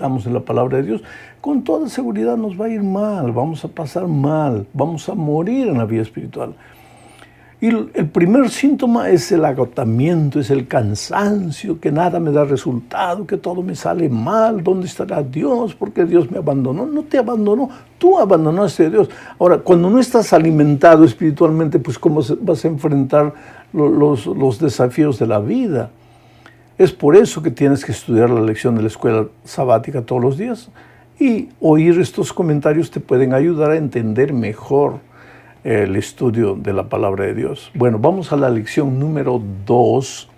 meditamos en la palabra de Dios, con toda seguridad nos va a ir mal, vamos a pasar mal, vamos a morir en la vida espiritual. Y el primer síntoma es el agotamiento, es el cansancio, que nada me da resultado, que todo me sale mal. ¿Dónde estará Dios? ¿Por qué Dios me abandonó? No te abandonó, tú abandonaste a Dios. Ahora, cuando no estás alimentado espiritualmente, pues ¿cómo vas a enfrentar los desafíos de la vida? Es por eso que tienes que estudiar la lección de la escuela sabática todos los días. Y oír estos comentarios te pueden ayudar a entender mejor el estudio de la palabra de Dios. Bueno, vamos a la lección número 2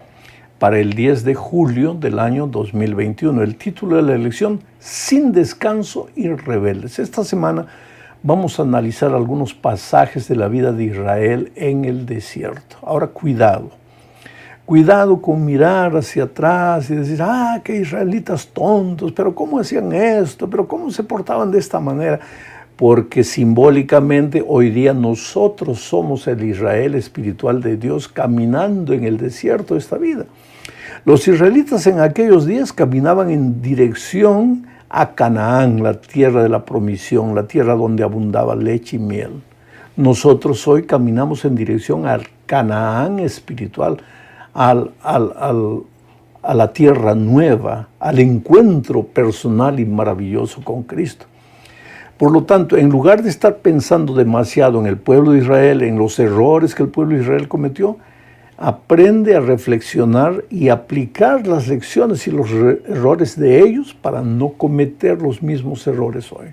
para el 10 de julio del año 2021. El título de la lección, Sin descanso y rebeldes. Esta semana vamos a analizar algunos pasajes de la vida de Israel en el desierto. Ahora, cuidado. Cuidado con mirar hacia atrás y decir, qué israelitas tontos, pero ¿cómo hacían esto? ¿Pero cómo se portaban de esta manera? Porque simbólicamente hoy día nosotros somos el Israel espiritual de Dios caminando en el desierto de esta vida. Los israelitas en aquellos días caminaban en dirección a Canaán, la tierra de la promisión, la tierra donde abundaba leche y miel. Nosotros hoy caminamos en dirección al Canaán espiritual, a la tierra nueva, al encuentro personal y maravilloso con Cristo. Por lo tanto, en lugar de estar pensando demasiado en el pueblo de Israel, en los errores que el pueblo de Israel cometió, aprende a reflexionar y aplicar las lecciones y los errores de ellos para no cometer los mismos errores hoy.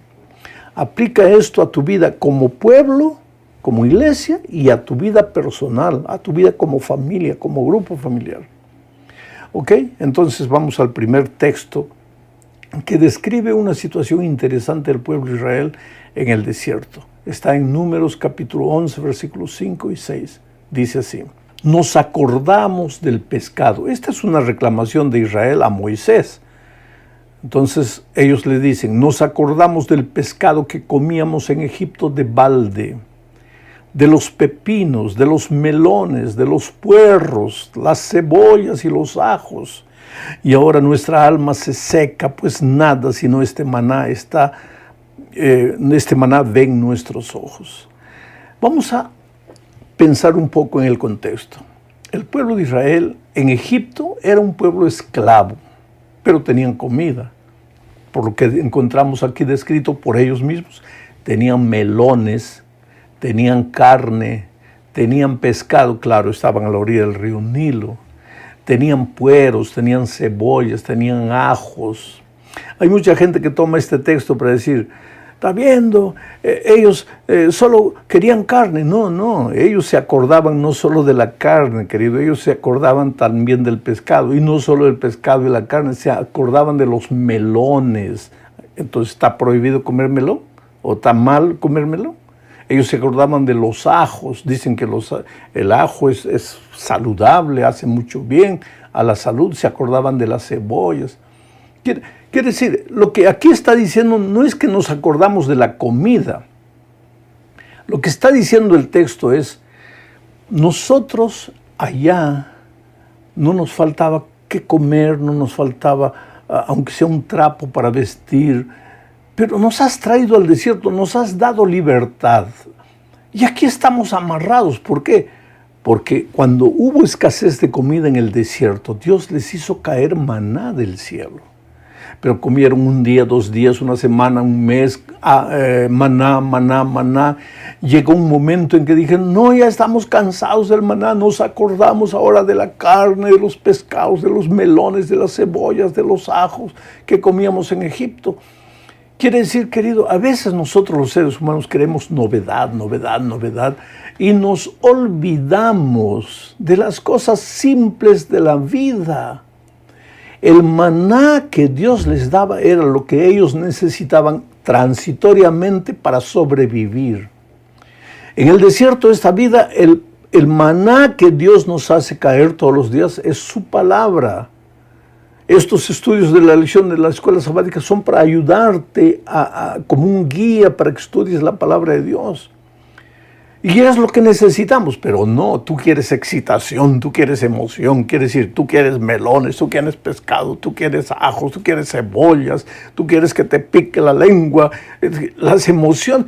Aplica esto a tu vida como pueblo, como iglesia y a tu vida personal, a tu vida como familia, como grupo familiar. ¿Ok? Entonces vamos al primer texto que describe una situación interesante del pueblo de Israel en el desierto. Está en Números capítulo 11, versículos 5 y 6. Dice así: nos acordamos del pescado. Esta es una reclamación de Israel a Moisés. Entonces ellos le dicen, nos acordamos del pescado que comíamos en Egipto de balde, de los pepinos, de los melones, de los puerros, las cebollas y los ajos. Y ahora nuestra alma se seca, pues nada sino este maná ve en nuestros ojos. Vamos a pensar un poco en el contexto. El pueblo de Israel en Egipto era un pueblo esclavo, pero tenían comida. Por lo que encontramos aquí descrito por ellos mismos, tenían melones, tenían carne, tenían pescado, claro, estaban a la orilla del río Nilo. Tenían pueros, tenían cebollas, tenían ajos. Hay mucha gente que toma este texto para decir, está viendo, ellos solo querían carne. No, ellos se acordaban no solo de la carne, querido, ellos se acordaban también del pescado. Y no solo del pescado y la carne, se acordaban de los melones. Entonces, ¿está prohibido comer melón? ¿O está mal comer melón? Ellos se acordaban de los ajos, dicen que el ajo es saludable, hace mucho bien a la salud, se acordaban de las cebollas. Quiere decir, lo que aquí está diciendo no es que nos acordamos de la comida. Lo que está diciendo el texto es, nosotros allá no nos faltaba qué comer, no nos faltaba, aunque sea un trapo para vestir, pero nos has traído al desierto, nos has dado libertad. Y aquí estamos amarrados. ¿Por qué? Porque cuando hubo escasez de comida en el desierto, Dios les hizo caer maná del cielo. Pero comieron un día, 2 días, una semana, un mes, maná. Llegó un momento en que dijeron, no, ya estamos cansados del maná, nos acordamos ahora de la carne, de los pescados, de los melones, de las cebollas, de los ajos que comíamos en Egipto. Quiere decir, querido, a veces nosotros los seres humanos queremos novedad, y nos olvidamos de las cosas simples de la vida. El maná que Dios les daba era lo que ellos necesitaban transitoriamente para sobrevivir. En el desierto de esta vida, el maná que Dios nos hace caer todos los días es su palabra. Estos estudios de la lección de la escuela sabática son para ayudarte como un guía para que estudies la palabra de Dios. Y es lo que necesitamos, pero no, tú quieres excitación, tú quieres emoción, tú quieres melones, tú quieres pescado, tú quieres ajos, tú quieres cebollas, tú quieres que te pique la lengua, las emociones.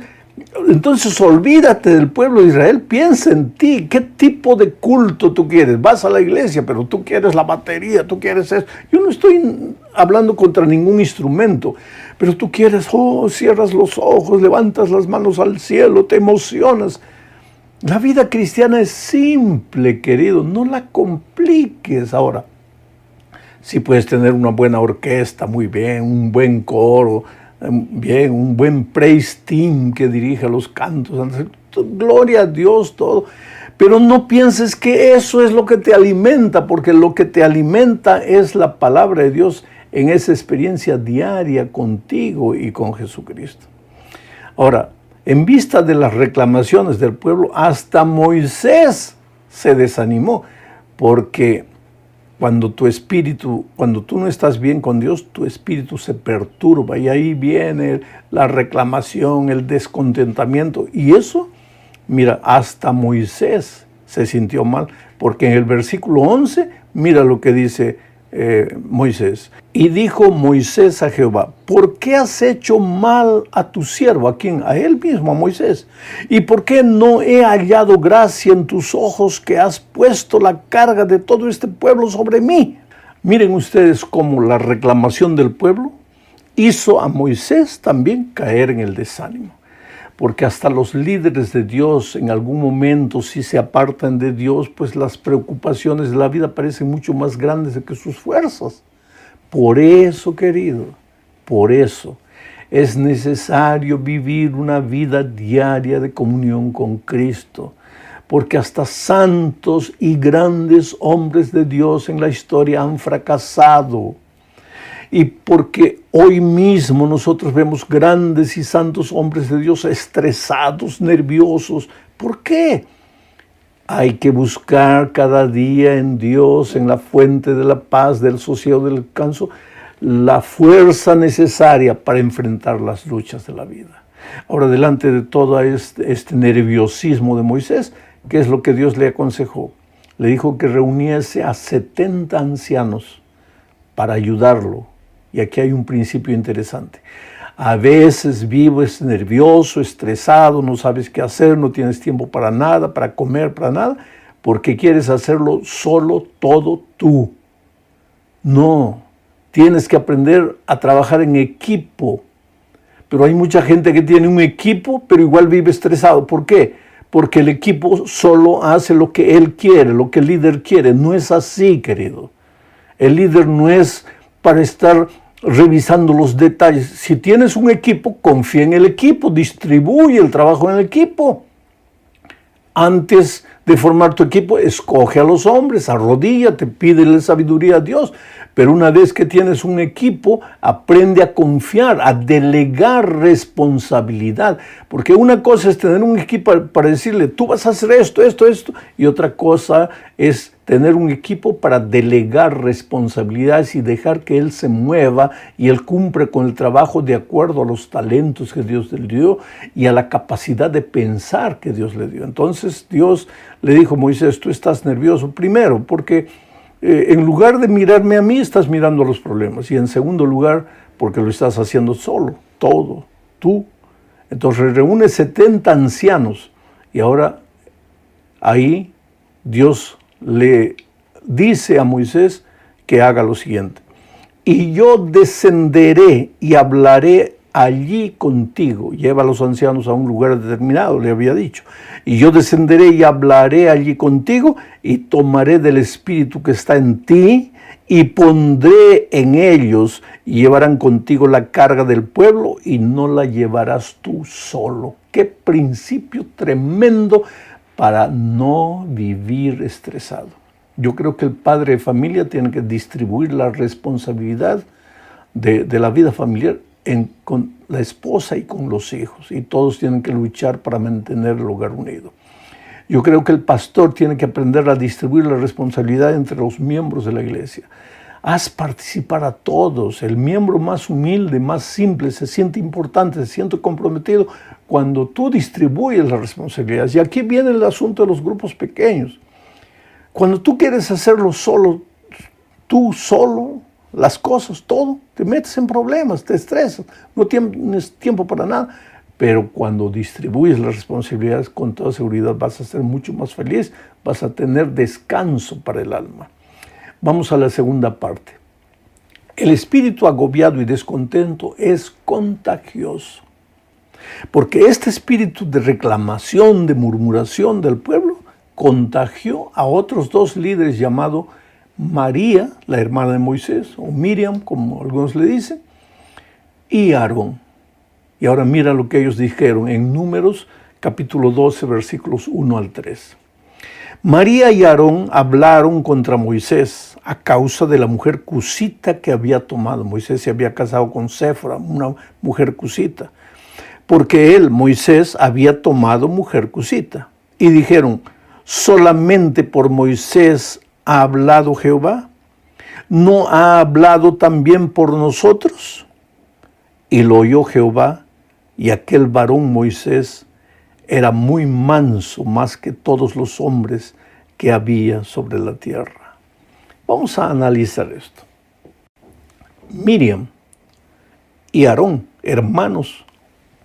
Entonces olvídate del pueblo de Israel, piensa en ti, qué tipo de culto tú quieres. Vas a la iglesia, pero tú quieres la batería, tú quieres eso. Yo no estoy hablando contra ningún instrumento, pero tú quieres, cierras los ojos, levantas las manos al cielo, te emocionas. La vida cristiana es simple, querido, no la compliques. Ahora, si puedes tener una buena orquesta, muy bien, un buen coro, bien, un buen praise team que dirija los cantos, gloria a Dios, todo. Pero no pienses que eso es lo que te alimenta, porque lo que te alimenta es la palabra de Dios en esa experiencia diaria contigo y con Jesucristo. Ahora, en vista de las reclamaciones del pueblo, hasta Moisés se desanimó, porque cuando tú no estás bien con Dios, tu espíritu se perturba y ahí viene la reclamación, el descontentamiento. Y eso, mira, hasta Moisés se sintió mal, porque en el versículo 11, mira lo que dice Moisés. Y dijo Moisés a Jehová, ¿por qué has hecho mal a tu siervo? ¿A quién? A él mismo, a Moisés. ¿Y por qué no he hallado gracia en tus ojos que has puesto la carga de todo este pueblo sobre mí? Miren ustedes cómo la reclamación del pueblo hizo a Moisés también caer en el desánimo. Porque hasta los líderes de Dios en algún momento, si se apartan de Dios, pues las preocupaciones de la vida parecen mucho más grandes que sus fuerzas. Por eso, querido, por eso es necesario vivir una vida diaria de comunión con Cristo. Porque hasta santos y grandes hombres de Dios en la historia han fracasado. Y porque hoy mismo nosotros vemos grandes y santos hombres de Dios estresados, nerviosos. ¿Por qué? Hay que buscar cada día en Dios, en la fuente de la paz, del sosiego, del descanso, la fuerza necesaria para enfrentar las luchas de la vida. Ahora, delante de todo este nerviosismo de Moisés, ¿qué es lo que Dios le aconsejó? Le dijo que reuniese a 70 ancianos para ayudarlo. Y aquí hay un principio interesante. A veces vives nervioso, estresado, no sabes qué hacer, no tienes tiempo para nada, para comer, para nada, porque quieres hacerlo solo, todo tú. No, tienes que aprender a trabajar en equipo. Pero hay mucha gente que tiene un equipo, pero igual vive estresado. ¿Por qué? Porque el equipo solo hace lo que él quiere, lo que el líder quiere. No es así, querido. El líder no es para estar revisando los detalles. Si tienes un equipo, confía en el equipo, distribuye el trabajo en el equipo. Antes de formar tu equipo, escoge a los hombres, arrodíllate, pídele sabiduría a Dios. Pero una vez que tienes un equipo, aprende a confiar, a delegar responsabilidad. Porque una cosa es tener un equipo para decirle, tú vas a hacer esto, y otra cosa es tener un equipo para delegar responsabilidades y dejar que él se mueva y él cumple con el trabajo de acuerdo a los talentos que Dios le dio y a la capacidad de pensar que Dios le dio. Entonces Dios le dijo a Moisés, tú estás nervioso primero porque en lugar de mirarme a mí, estás mirando los problemas. Y en segundo lugar, porque lo estás haciendo solo, todo, tú. Entonces reúne 70 ancianos y ahora ahí Dios le dice a Moisés que haga lo siguiente. Y yo descenderé y hablaré allí contigo. Lleva a los ancianos a un lugar determinado, le había dicho. Y yo descenderé y hablaré allí contigo y tomaré del espíritu que está en ti y pondré en ellos y llevarán contigo la carga del pueblo y no la llevarás tú solo. Qué principio tremendo para no vivir estresado. Yo creo que el padre de familia tiene que distribuir la responsabilidad de la vida familiar con la esposa y con los hijos. Y todos tienen que luchar para mantener el hogar unido. Yo creo que el pastor tiene que aprender a distribuir la responsabilidad entre los miembros de la iglesia. haz participar a todos. El miembro más humilde, más simple, se siente importante, se siente comprometido cuando tú distribuyes las responsabilidades. Y aquí viene el asunto de los grupos pequeños. Cuando tú quieres hacerlo solo, tú solo, las cosas, todo, te metes en problemas, te estresas, no tienes tiempo para nada. Pero cuando distribuyes las responsabilidades, con toda seguridad vas a ser mucho más feliz, vas a tener descanso para el alma. Vamos a la segunda parte. El espíritu agobiado y descontento es contagioso, porque este espíritu de reclamación, de murmuración del pueblo, contagió a otros dos líderes llamados María, la hermana de Moisés, o Miriam, como algunos le dicen, y Aarón. Y ahora mira lo que ellos dijeron en Números, capítulo 12, versículos 1 al 3. María y Aarón hablaron contra Moisés a causa de la mujer cusita que había tomado. Moisés se había casado con Séfora, una mujer cusita, porque él, Moisés, había tomado mujer cusita. Y dijeron, ¿solamente por Moisés ha hablado Jehová? ¿No ha hablado también por nosotros? Y lo oyó Jehová, y aquel varón Moisés era muy manso, más que todos los hombres que había sobre la tierra. Vamos a analizar esto. Miriam y Aarón, hermanos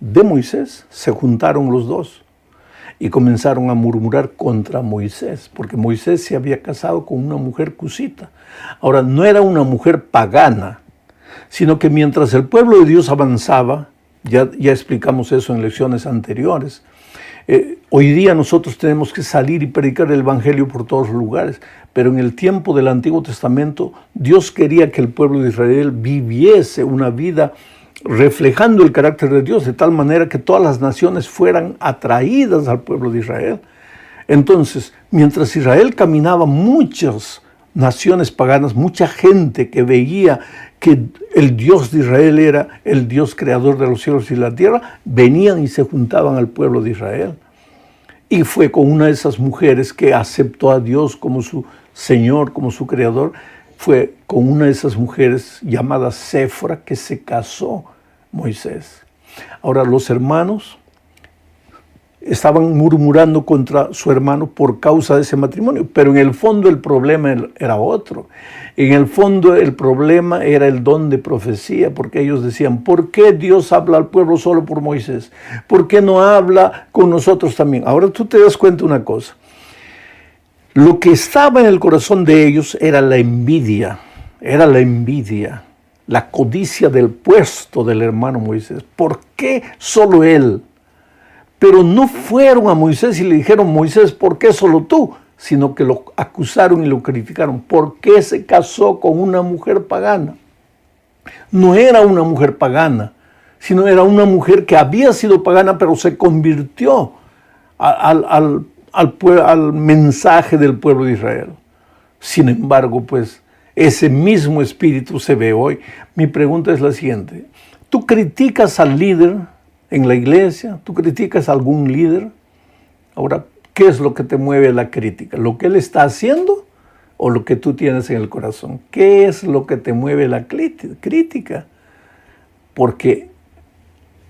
de Moisés, se juntaron los dos y comenzaron a murmurar contra Moisés, porque Moisés se había casado con una mujer cusita. Ahora, no era una mujer pagana, sino que mientras el pueblo de Dios avanzaba, ya explicamos eso en lecciones anteriores, hoy día nosotros tenemos que salir y predicar el evangelio por todos los lugares, pero en el tiempo del Antiguo Testamento Dios quería que el pueblo de Israel viviese una vida reflejando el carácter de Dios, de tal manera que todas las naciones fueran atraídas al pueblo de Israel. Entonces, mientras Israel caminaba, muchas naciones paganas, mucha gente que veía que el Dios de Israel era el Dios creador de los cielos y la tierra, venían y se juntaban al pueblo de Israel. Y fue con una de esas mujeres que aceptó a Dios como su Señor, como su creador, fue con una de esas mujeres llamada Séfora que se casó Moisés. Ahora, los hermanos estaban murmurando contra su hermano por causa de ese matrimonio, pero en el fondo el problema era otro. En el fondo el problema era el don de profecía, porque ellos decían, ¿por qué Dios habla al pueblo solo por Moisés? ¿Por qué no habla con nosotros también? Ahora tú te das cuenta una cosa. Lo que estaba en el corazón de ellos era la envidia, la codicia del puesto del hermano Moisés. ¿Por qué solo él? Pero no fueron a Moisés y le dijeron, Moisés, ¿por qué solo tú? Sino que lo acusaron y lo criticaron. ¿Por qué se casó con una mujer pagana? No era una mujer pagana, sino era una mujer que había sido pagana, pero se convirtió al mensaje del pueblo de Israel. Sin embargo, pues, ese mismo espíritu se ve hoy. Mi pregunta es la siguiente. ¿Tú criticas al líder en la iglesia? ¿Tú criticas a algún líder? Ahora, ¿qué es lo que te mueve a la crítica? ¿Lo que él está haciendo o lo que tú tienes en el corazón? ¿Qué es lo que te mueve la crítica? Porque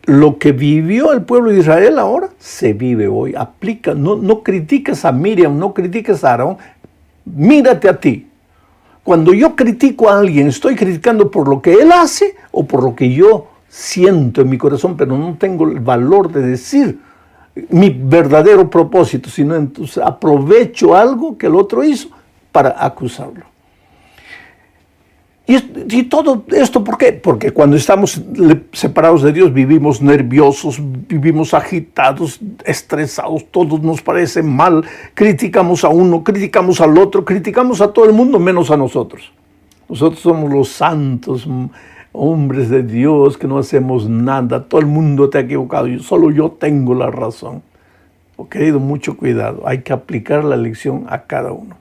lo que vivió el pueblo de Israel ahora se vive hoy. Aplica, no critiques a Miriam, no critiques a Aarón, mírate a ti. Cuando yo critico a alguien, ¿estoy criticando por lo que él hace o por lo que yo siento en mi corazón, pero no tengo el valor de decir mi verdadero propósito, sino entonces aprovecho algo que el otro hizo para acusarlo? Y todo esto, ¿por qué? Porque cuando estamos separados de Dios vivimos nerviosos, vivimos agitados, estresados, todo nos parece mal, criticamos a uno, criticamos al otro, criticamos a todo el mundo menos a nosotros. Nosotros somos los santos, hombres de Dios que no hacemos nada, todo el mundo te ha equivocado, solo yo tengo la razón. Oh, querido, mucho cuidado, hay que aplicar la lección a cada uno.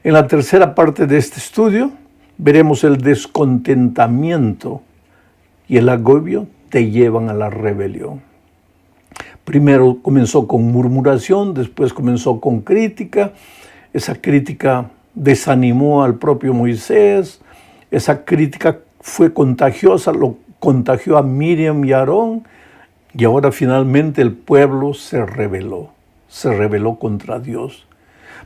En la tercera parte de este estudio veremos el descontentamiento y el agobio te llevan a la rebelión. Primero comenzó con murmuración, después comenzó con crítica. Esa crítica desanimó al propio Moisés, Esa crítica fue contagiosa, lo contagió a Miriam y a Aarón, y ahora finalmente el pueblo se rebeló contra Dios.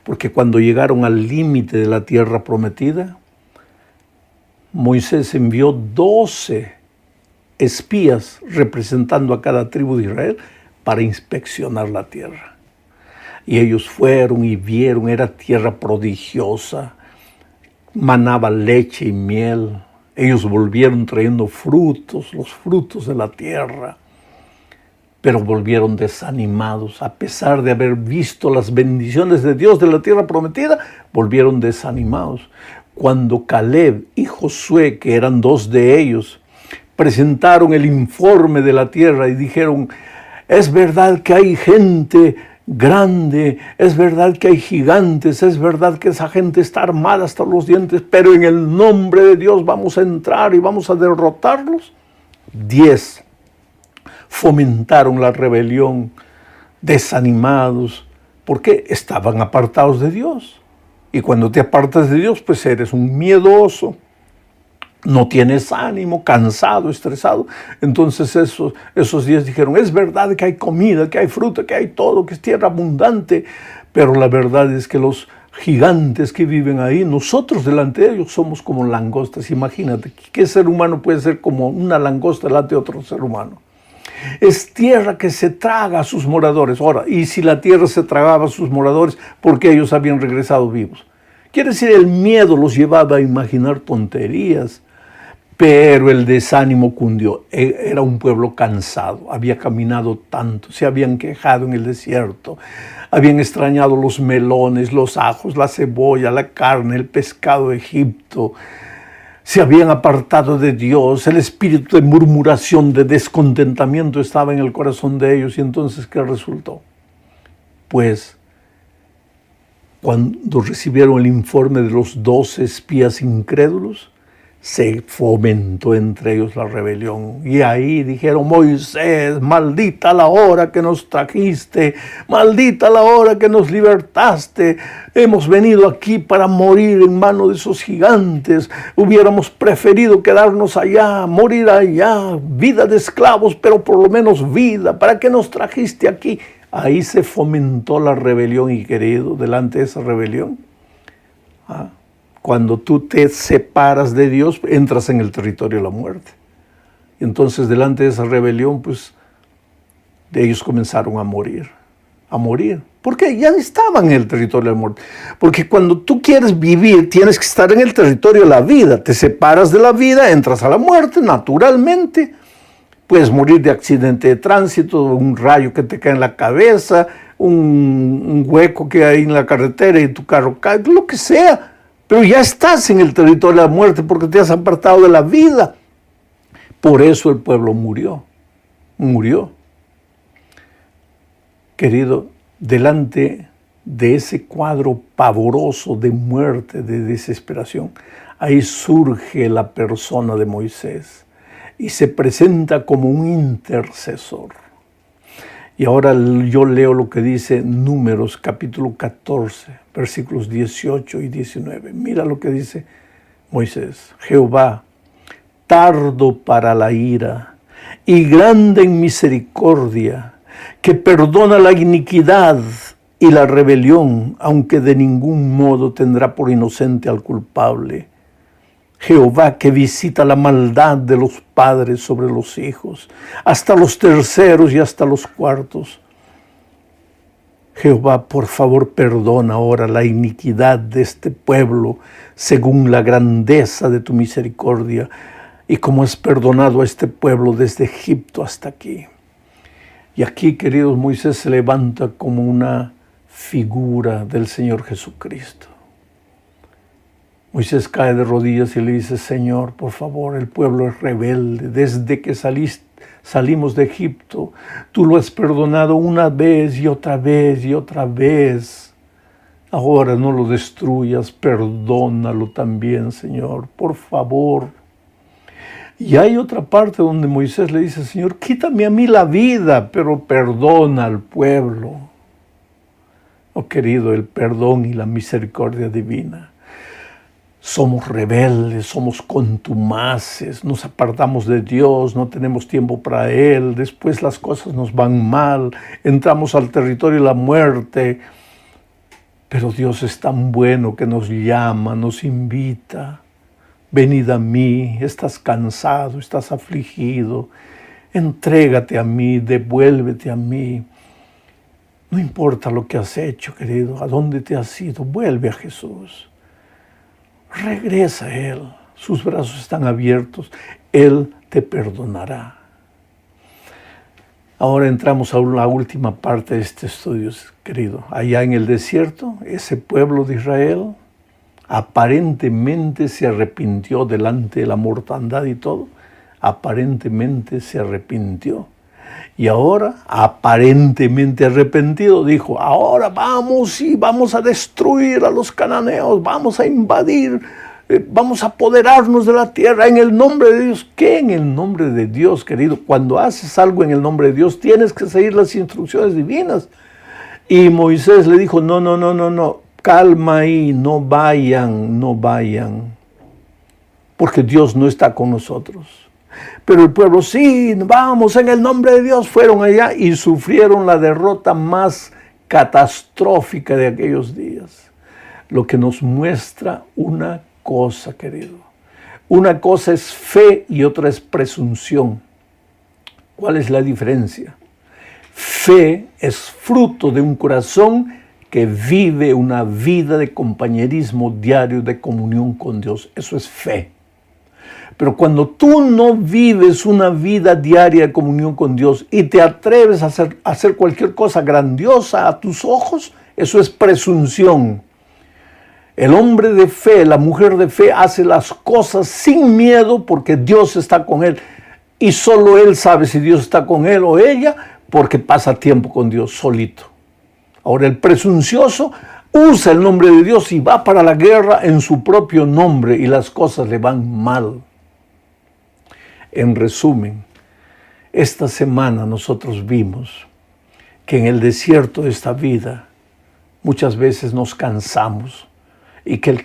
Porque cuando llegaron al límite de la tierra prometida, Moisés envió 12 espías representando a cada tribu de Israel para inspeccionar la tierra. Y ellos fueron y vieron, era tierra prodigiosa, manaba leche y miel. Ellos volvieron trayendo frutos, los frutos de la tierra, pero volvieron desanimados. A pesar de haber visto las bendiciones de Dios de la tierra prometida, volvieron desanimados. Cuando Caleb y Josué, que eran dos de ellos, presentaron el informe de la tierra y dijeron: es verdad que hay gente grande, es verdad que hay gigantes, es verdad que esa gente está armada hasta los dientes, pero en el nombre de Dios vamos a entrar y vamos a derrotarlos. 10 fomentaron la rebelión, desanimados, porque estaban apartados de Dios. Y cuando te apartas de Dios, pues eres un miedoso, no tienes ánimo, cansado, estresado. Entonces esos 10 dijeron: es verdad que hay comida, que hay fruta, que hay todo, que es tierra abundante, pero la verdad es que los gigantes que viven ahí, nosotros delante de ellos somos como langostas. Imagínate, ¿qué ser humano puede ser como una langosta delante de otro ser humano? Es tierra que se traga a sus moradores. Ahora, y si la tierra se tragaba a sus moradores, ¿por qué ellos habían regresado vivos? Quiere decir, el miedo los llevaba a imaginar tonterías, pero el desánimo cundió. Era un pueblo cansado, había caminado tanto, se habían quejado en el desierto, habían extrañado los melones, los ajos, la cebolla, la carne, el pescado de Egipto. Se habían apartado de Dios, el espíritu de murmuración, de descontentamiento estaba en el corazón de ellos. Y entonces, ¿qué resultó? Pues, cuando recibieron el informe de los 12 espías incrédulos, se fomentó entre ellos la rebelión. Y ahí dijeron: Moisés, maldita la hora que nos trajiste, maldita la hora que nos libertaste. Hemos venido aquí para morir en manos de esos gigantes. Hubiéramos preferido quedarnos allá, morir allá, vida de esclavos, pero por lo menos vida. ¿Para qué nos trajiste aquí? Ahí se fomentó la rebelión, y querido, delante de esa rebelión, cuando tú te separas de Dios, entras en el territorio de la muerte. Y entonces, delante de esa rebelión, pues, ellos comenzaron a morir. Porque ya estaban en el territorio de la muerte. Porque cuando tú quieres vivir, tienes que estar en el territorio de la vida. Te separas de la vida, entras a la muerte, naturalmente. Puedes morir de accidente de tránsito, un rayo que te cae en la cabeza, un hueco que hay en la carretera y tu carro cae, lo que sea. Pero ya estás en el territorio de la muerte porque te has apartado de la vida. Por eso el pueblo murió. Querido, delante de ese cuadro pavoroso de muerte, de desesperación, ahí surge la persona de Moisés y se presenta como un intercesor. Y ahora yo leo lo que dice Números capítulo 14, versículos 18 y 19. Mira lo que dice Moisés: Jehová, tardo para la ira y grande en misericordia, que perdona la iniquidad y la rebelión, aunque de ningún modo tendrá por inocente al culpable. Jehová, que visita la maldad de los padres sobre los hijos, hasta los terceros y hasta los cuartos. Jehová, por favor, perdona ahora la iniquidad de este pueblo, según la grandeza de tu misericordia, y como has perdonado a este pueblo desde Egipto hasta aquí. Y aquí, queridos, Moisés se levanta como una figura del Señor Jesucristo. Moisés cae de rodillas y le dice: Señor, por favor, el pueblo es rebelde. Desde que salimos de Egipto, tú lo has perdonado una vez y otra vez y otra vez. Ahora no lo destruyas, perdónalo también, Señor, por favor. Y hay otra parte donde Moisés le dice: Señor, quítame a mí la vida, pero perdona al pueblo. Oh, querido, el perdón y la misericordia divina somos rebeldes, somos contumaces, nos apartamos de Dios, no tenemos tiempo para Él, después las cosas nos van mal, entramos al territorio de la muerte. Pero Dios es tan bueno que nos llama, nos invita. Venid a mí, estás cansado, estás afligido, entrégate a mí, devuélvete a mí. No importa lo que has hecho, querido, a dónde te has ido, vuelve a Jesús. Regresa a Él, sus brazos están abiertos, Él te perdonará. Ahora entramos a la última parte de este estudio, querido. Allá en el desierto, ese pueblo de Israel aparentemente se arrepintió delante de la mortandad y todo. Aparentemente se arrepintió. Y ahora, aparentemente arrepentido, dijo, ahora vamos y vamos a destruir a los cananeos, vamos a invadir, vamos a apoderarnos de la tierra en el nombre de Dios. ¿Qué en el nombre de Dios, querido? Cuando haces algo en el nombre de Dios, tienes que seguir las instrucciones divinas. Y Moisés le dijo, no, calma ahí, no vayan, porque Dios no está con nosotros. Pero el pueblo, sí, vamos en el nombre de Dios, fueron allá y sufrieron la derrota más catastrófica de aquellos días. Lo que nos muestra una cosa, querido. Una cosa es fe y otra es presunción. ¿Cuál es la diferencia? Fe es fruto de un corazón que vive una vida de compañerismo diario, de comunión con Dios. Eso es fe. Pero cuando tú no vives una vida diaria de comunión con Dios y te atreves a hacer cualquier cosa grandiosa a tus ojos, eso es presunción. El hombre de fe, la mujer de fe hace las cosas sin miedo porque Dios está con él. Y solo él sabe si Dios está con él o ella porque pasa tiempo con Dios solito. Ahora el presuncioso usa el nombre de Dios y va para la guerra en su propio nombre y las cosas le van mal. En resumen, esta semana nosotros vimos que en el desierto de esta vida muchas veces nos cansamos y que el